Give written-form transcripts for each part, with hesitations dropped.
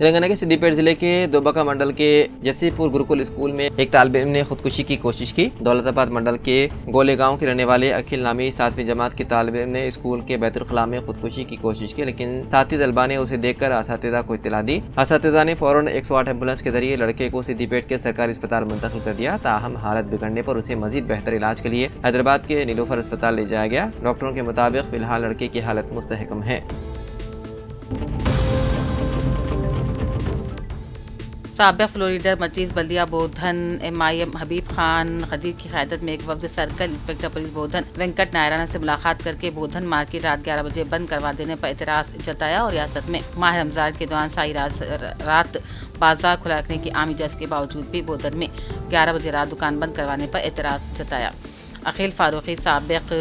तेलंगाना के सिद्दीपेट जिले के दोबका मंडल के जसीपुर गुरुकुल स्कूल में एक तालिब इल्म ने खुदकुशी की कोशिश की। दौलताबाद मंडल के गोले गांव के रहने वाले अखिल नामी 7वीं जमात के तालिब इल्म ने स्कूल के बैतुल खला में खुदकुशी की कोशिश की, लेकिन साथी तलबा ने उसे देखकर असातिज़ा को इत्तला दी। असातिज़ा ने फौरन 108 एम्बुलेंस के जरिए लड़के को सिद्दीपेट के सरकारी अस्पताल मुंतकिल कर दिया। ताहम हालत बिगड़ने पर उसे मजीद बेहतर इलाज के लिए हैदराबाद के नीलोफर अस्पताल ले जाया गया। डॉक्टरों के मुताबिक फिलहाल लड़के की हालत मुस्तहकम है। साबिक़ फ्लोरिडा मचीज़ बल्दिया बोधन MIM हबीब खान खदीर की क़यादत में एक वफ़द सर्कल इंस्पेक्टर पुलिस बोधन वेंकट नायराना से मुलाकात करके बोधन मार्केट रात 11 बजे बंद करवा देने पर एतराज़ जताया और रियासत में माह रमज़ान के दौरान सारी रात बाजार खुला रखने की आम इजाज़त के बावजूद भी बोधन में 11 बजे रात दुकान बंद करवाने पर एतराज़ जताया। अखिल फारूकी साबिक़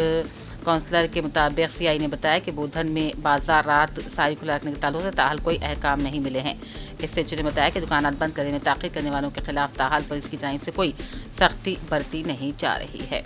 काउंसलर के मुताबिक CI ने बताया कि बोधन में बाजार रात सारी खुला रखने के ताल्लुक से ताहाल कोई अहकाम नहीं मिले हैं। SHO ने बताया कि दुकानात बंद करने में ताख़ीर करने वालों के खिलाफ ताहाल पुलिस की जानिब से कोई सख्ती बरती नहीं जा रही है।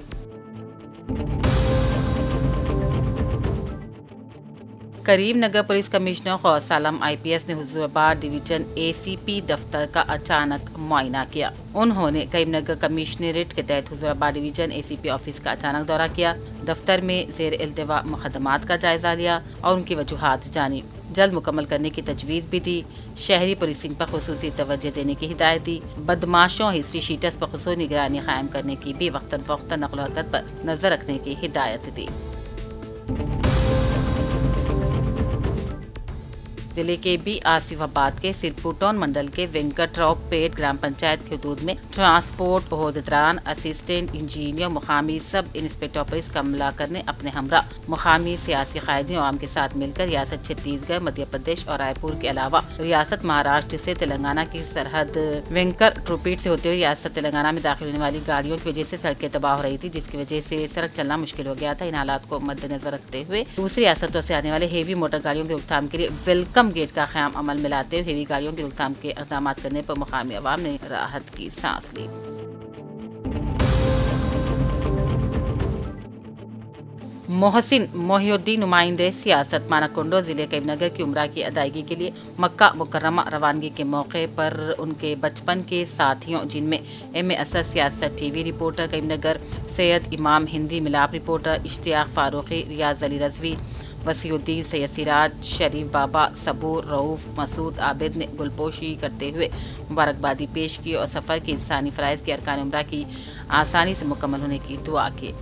करीमनगर पुलिस कमिश्नर गौस आलम IPS ने हुजूराबाद डिवीजन ACP दफ्तर का अचानक मुआयना किया। उन्होंने करीमनगर कमिश्नरेट के तहत हुजूराबाद डिवीजन ACP ऑफिस का अचानक दौरा किया। दफ्तर में ज़ेर इल्तिवा मुकदमात का जायजा लिया और उनकी वजूहात जानी। जल्द मुकम्मल करने की तजवीज़ भी दी। शहरी पुलिसिंग पर खुसूसी तवज्जो देने की हिदायत दी। बदमाशों हिस्ट्री शीटर्स पर खुसूसी निगरानी कायम करने की भी वक्तन फ़वक्तन नक़्ल हरकत पर नजर रखने की हिदायत दी। जिले के B आसिफाबाद के सिरपुटौन मंडल के वेंकटराव पेट ग्राम पंचायत के हदूद में ट्रांसपोर्ट ओहदेदारान असिस्टेंट इंजीनियर मुकामी सब इंस्पेक्टर पुलिस कमलाकर ने अपने हमरा मुकामी सियासी कायदीन और आवाम के साथ मिलकर रियासत छत्तीसगढ़, मध्य प्रदेश और रायपुर के अलावा रियासत महाराष्ट्र से तेलंगाना की सरहद वेंकर ट्रूपीट से होते हुए रियासत तेलंगाना में दाखिल होने वाली गाड़ियों की वजह से सड़कें तबाह हो रही थी, जिसकी वजह से सड़क चलना मुश्किल हो गया था। इन हालात को मद्देनजर रखते हुए दूसरी रियासतों से आने वाले हेवी मोटर गाड़ियों की रोकथाम के लिए वेलकम गेट का क़याम अमल में लाते हुए हेवी गाड़ियों की रोकथाम के इक़दाम करने पर मुकामी अवाम ने राहत की सांस ली। मोहसिन मोहिउद्दीन नुमाइंदे सियासत मानाकोंडो जिले करीमनगर की उम्रा की अदायगी के लिए मक्का मुकर्रमा रवानगी के मौके पर उनके बचपन के साथियों जिनमें MA असद सियासत TV रिपोर्टर करीमनगर, सैयद इमाम हिंदी मिलाप रिपोर्टर, इश्तियाक फारूकी, रियाज अली रजवी, वसीउद्दीन, सैयद सिराज, शरीफ बाबा, सबूर, रऊफ, मसूद आबिद ने गुलपोशी करते हुए मुबारकबादी पेश की और सफ़र के इंसानी फ़राइज़ के अरकान उम्रा की आसानी से मुकम्मल होने की दुआ की।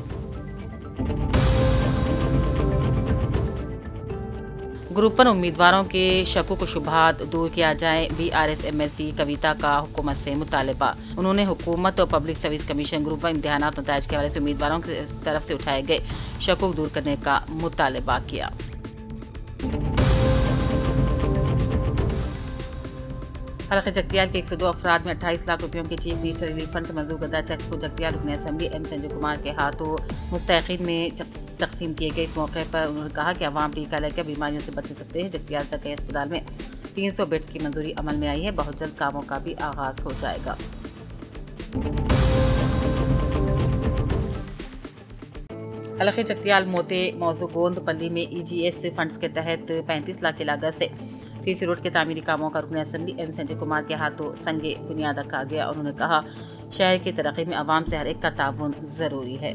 ग्रुप 1 उम्मीदवारों के शकुक व शुबहात दूर किया जाए, BRS MLC कविता का हुकूमत से मुतालबा। उन्होंने हुकूमत और पब्लिक सर्विस कमीशन ग्रुप 1 इम्तिहानात नताइज के हवाले से उम्मीदवारों की तरफ से उठाए गए शकुक दूर करने का मुतालबा किया। हल्के जगतियाल के 102 अफराद में 28 लाख रुपयों के चीफ मिनिस्टर रिलीफ फंड मंजूर करदा चेक को जगतियाल रुकन असम्बली M संजय कुमार के हाथों मुस्तहिकीन में तकसीम किए गए। इस मौके पर उन्होंने कहा कि अवाम टीका लेकर बीमारियों से बच सकते हैं। जगतियाल तक अस्पताल में 300 बेड्स की मंजूरी अमल में आई है। बहुत जल्द कामों का भी आगाज हो जाएगा। हल्के जगतियाल मोते मौजू गोंद पल्ली में EGS फंड्स के तहत 35 लाख की लागत से CC रोड के तामीरी कामों का रुकन असम्बली M संजय कुमार के हाथों संगे बुनियाद रखा गया। उन्होंने कहा शहर की तरक्की में अवाम से हर एक का ताउन जरूरी है।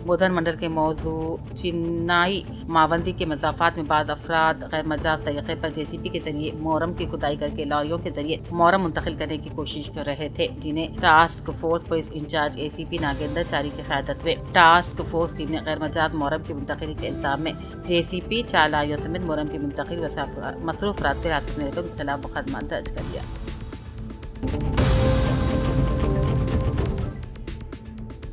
बोधन मंडल के मौजू चिन्नाई मावंदी के मजाफात में बाद अफराद गैर मजाज तरीके पर JCB के जरिए मोहरम की खुदाई करके लॉरियों के जरिए मोहरम मुंतकिल करने की कोशिश कर रहे थे, जिन्हें task force police incharge ACP Nagendra Chari की क़यादत में टास्क फोर्स टीम ने गैर मजाज मोहरम की मुंतकिली के इल्जाम में JCP 4 लॉरियों समेत मोहरम की मुंतकिल मसरूफ अफराद के हिरासत में लेकर उनके खिलाफ मुकदमा दर्ज कर लिया।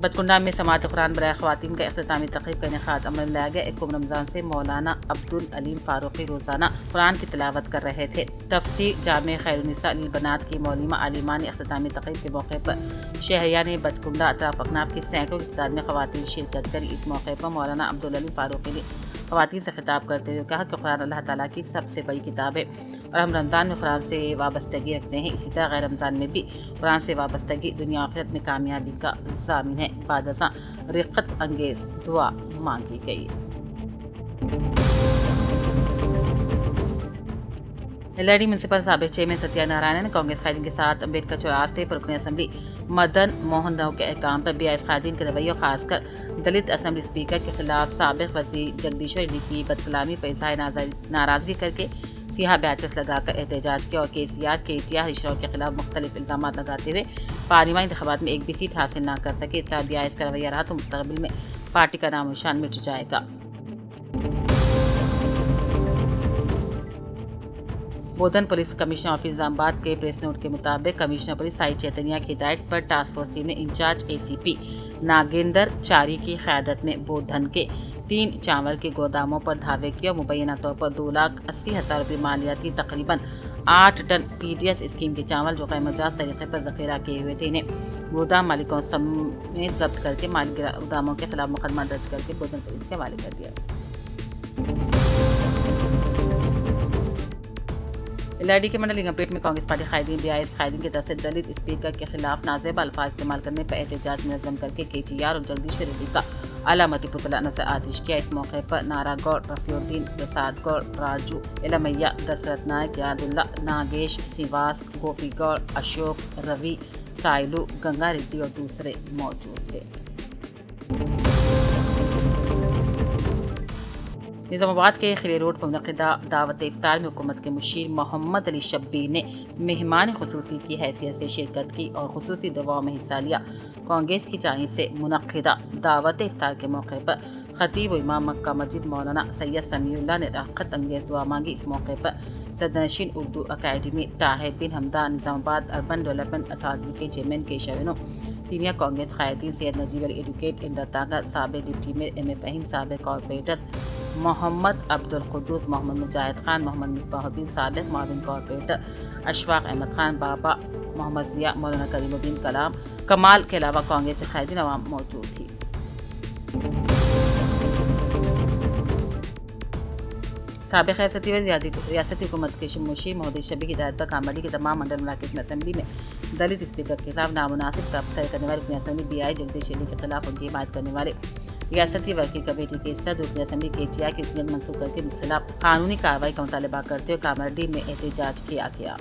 बतकुंडा में समात कुरान बराए ख़वातीन का इख्तितामी तक़रीब का इनेकाद अमल में लाया गया। 1 रमज़ान से मौलाना अब्दुल अलीम फारूकी रोज़ाना कुरान की तिलावत कर रहे थे। तफसीर जामे खैरुन्निसा लिलबनात की मौलिमा आलिमा ने इख्तितामी तक़रीब के मौके पर शहरिया ने बतकुंडा अतराफ अकनाफ की सैकड़ों की तादाद में ख़वातीन शिरकत करी। इस मौके पर मौलाना अब्दुल अलीम फारूकी ने ख़वातीन से खिताब करते हुए कहा कि कुरान अल्लाह ताला की सबसे बड़ी किताब है और हम रमज़ान में कुरान से वाबस्तगी रखते हैं। इसी तरह गैर रमज़ान में भी कुरान से वाबस्तगी दुनिया आखिरत में कामयाबी का ज़ामिन है। बाद अज़ां रिक़्क़त अंगेज़ दुआ मांगी गई। एलआईडी म्यूनसिपल साबिक चेयरमैन सत्यानारायण ने कांग्रेस कायदीन के साथ अम्बेडकर चौराहे से रुकन असेंबली मदन मोहन राव के अहकाम पर बीआईएस कायदीन के रवैये खासकर दलित असेंबली स्पीकर के खिलाफ साबिक वज़ीर जगदीश्वर रेड्डी की बदकलामी पर इज़हार नाराजगी करके सियाह बैचेस लगाकर एहतजाज किया और केसीआर केटीआर हरीश राव के खिलाफ मुख्तलिफ इल्ज़ाम लगाते हुए पार्लियामानी इंतखाबात में एक भी सीट हासिल न कर सके। इस तरह बीआईएस का रवैया रहा तो मुस्तकबिल में पार्टी का नाम निशान मिट जाएगा। बोधन पुलिस कमिश्नर ऑफिस निजामाबाद के प्रेस नोट के मुताबिक कमिश्नर पुलिस साई चैतन्या की हिदायत पर टास्क फोर्स टीम ने इंचार्ज एसीपी नागेंद्र चारी की क़यादत में बोधन के 3 चावल के गोदामों पर धावे किया। मुबैना तौर पर 2,80,000 रुपये मालियाती तकरीबन 8 टन पीडीएस स्कीम के चावल जो गैरमजाज तरीके पर जखीरा किए हुए थे इन्हें गोदाम मालिकों समेत जब्त करके मालिक गोदामों के खिलाफ मुकदमा दर्ज करके बोधन पुलिस के हवाले कर दिया। एलआईडी के मंडल लिंगमपेट में कांग्रेस पार्टी कायदीन बीआईएस कायदीन की तरफ से दलित स्पीकर के खिलाफ नाजेबा अल्फाज इस्तेमाल करने पर एहतजाज मुनज़्ज़म करके केटीआर और जगदीश्वर रेड्डी का अलामती पुतला नजर आतिश किया। इस मौके पर नारा गौड़, रफीउद्दीन, प्रसाद गौड़, राजू, एलमैया, दशरथ नायक, यादुल्ला, नागेश, सिवास, गोपी गौड़, अशोक, रवि, साइलू, गंगा रेड्डी और दूसरे मौजूद थे। निजामाबाद के खिले रोड पर मुनक़िदा दावत इफ्तार में हुकूमत के मुशीर मोहम्मद अली शब्बीर ने मेहमान खुसूसी की हैसियत से शिरकत की और खुसूसी दुआओं में हिस्सा लिया। कांग्रेस की जानिब से मुनक़िदा दावत इफ्तार के मौके पर खतीब व इमाम मक्का मस्जिद मौलाना सैयद समीउल्लाह ने राहत अंगेज़ दुआ मांगी। इस मौके पर सदनशीन Urdu academy Tahir bin Hamdan, Nizamabad urban development authority के चेयरमैन केशवनो, सीनियर कांग्रेस कायदीन सैयद नजीब अली एडवोकेट इंदरतागा, साबिक deputy mayor M A Fahim, साबिक कॉरपोरेटर मोहम्मद अब्दुल कुद्दूस, मोहम्मद मुजाहिद खान, मोहम्मद मिसबाहुद्दीन, साबिक माविन कॉरपोरेटर अशफाक अहमद खान, बाबा मोहम्मद जिया, मौलाना करीमुद्दीन कमाल के अलावा कांग्रेस के कायदीन अवाम मौजूद थी। साबिक रियासती रियासती हुकूमत के मुशीर महोदय शबी की हिदायत पर कामाडी के तमाम मंडल मराकज़ में असेंबली में दलित स्पीकर के खिलाफ नामुनासिब रफ्तार करने वाले रुकन असेंबली बीआई जगदीश रेड्डी के खिलाफ उनकी हिमायत करने वाले रियासती वर्किंग कमेटी के सदर रुकन असेंबली केटीआर की रुकनीत मंसूख करके उनके खिलाफ कानूनी कार्रवाई का मुतालबा करते हुए कामाडी में एहतजाज किया गया।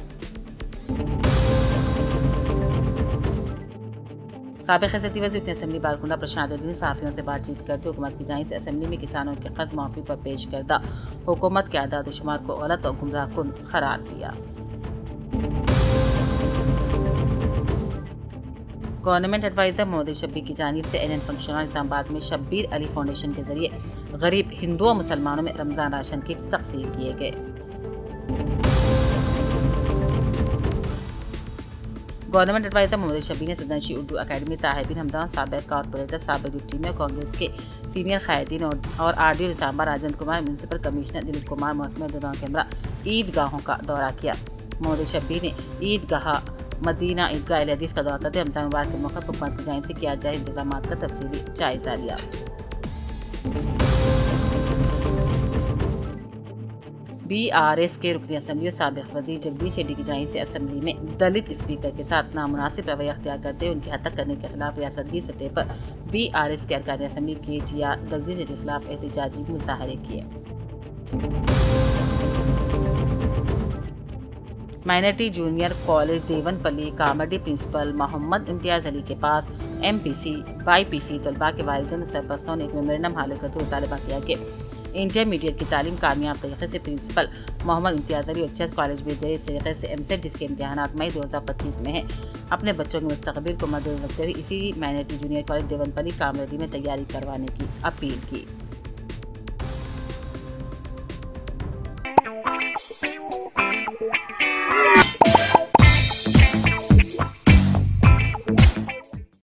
साबिक रियासती वज़ीर रुकन असेंबली बारकुंडा प्रशांत रेड्डी ने सहाफ़ियों से बातचीत करते हुकूमत की जानिब से असेंबली में किसानों के कर्ज माफ़ी पर पेश करदा हुकूमत के आदाद शुमार को गलत और गुमराहकुन करार दिया। गवर्नमेंट एडवाइज़र महोदय शब्बीर की जानिब से एनएन फंक्शन हॉल निजामाबाद में शब्बीर अली फाउंडेशन के जरिए गरीब हिंदुओं मुसलमानों में रमज़ान राशन किट तक़सीम किए गए। गवर्नमेंट एडवाइज़र महोदय शब्बीर ने सदनशी उर्दू अकादमी ताहिर बिन हमदान, साबिक कॉरपोरेटर, साबिक डिप्टी मेयर, कांग्रेस के सीनियर कायदीन और RDO Nizamabad Rajendra Kumar, municipal commissioner Dilip Kumar, महकमा दौरान कैमरा ईदगाहों का दौरा किया। महोदय शब्बीर ने ईदगाह मदीना ईदगाह अल हदीस का दौरा करते रमज़ान मुबारक के मौके पर हुकूमत की जानिब से किया जाए इंतजाम का तफसीली जायजा लिया। बीआरएस के रुकनी असेंबली और साबिक वज़ीर जगदीश रेड्डी की जानिब से असेंबली में दलित स्पीकर के साथ नामुनासिब रवैया अख्तियार करते हुए उनकी हत्या करने के खिलाफ रियासती सतह पर बीआरएस के अरकान असेंबली केटीआर जगदीश रेड्डी के खिलाफ एहतजाजी मुजाहरे किए। Minority junior college Devanpally Kamadi principal Mohammed Imtiaz Ali के पास एमपीसी बाईपीसी तलबा के वालिदैन और सरपरस्तों ने एक मेमोरेंडम हासिल करते हुए मुतालबा किया कि इंटरमीडिएट की तालीम कामयाब तरीके से प्रिंसिपल मोहम्मद इम्तियाज़ अली उच्चतर कॉलेज में इस तरीके से एमसेट जिसके इम्तहानात मई 2025 में हैं अपने बच्चों के मुस्तकबिल को मद्देनज़र रखते हुए इसी माइनॉरिटी जूनियर कॉलेज देवनपल्ली कामाडी में तैयारी करवाने की अपील की।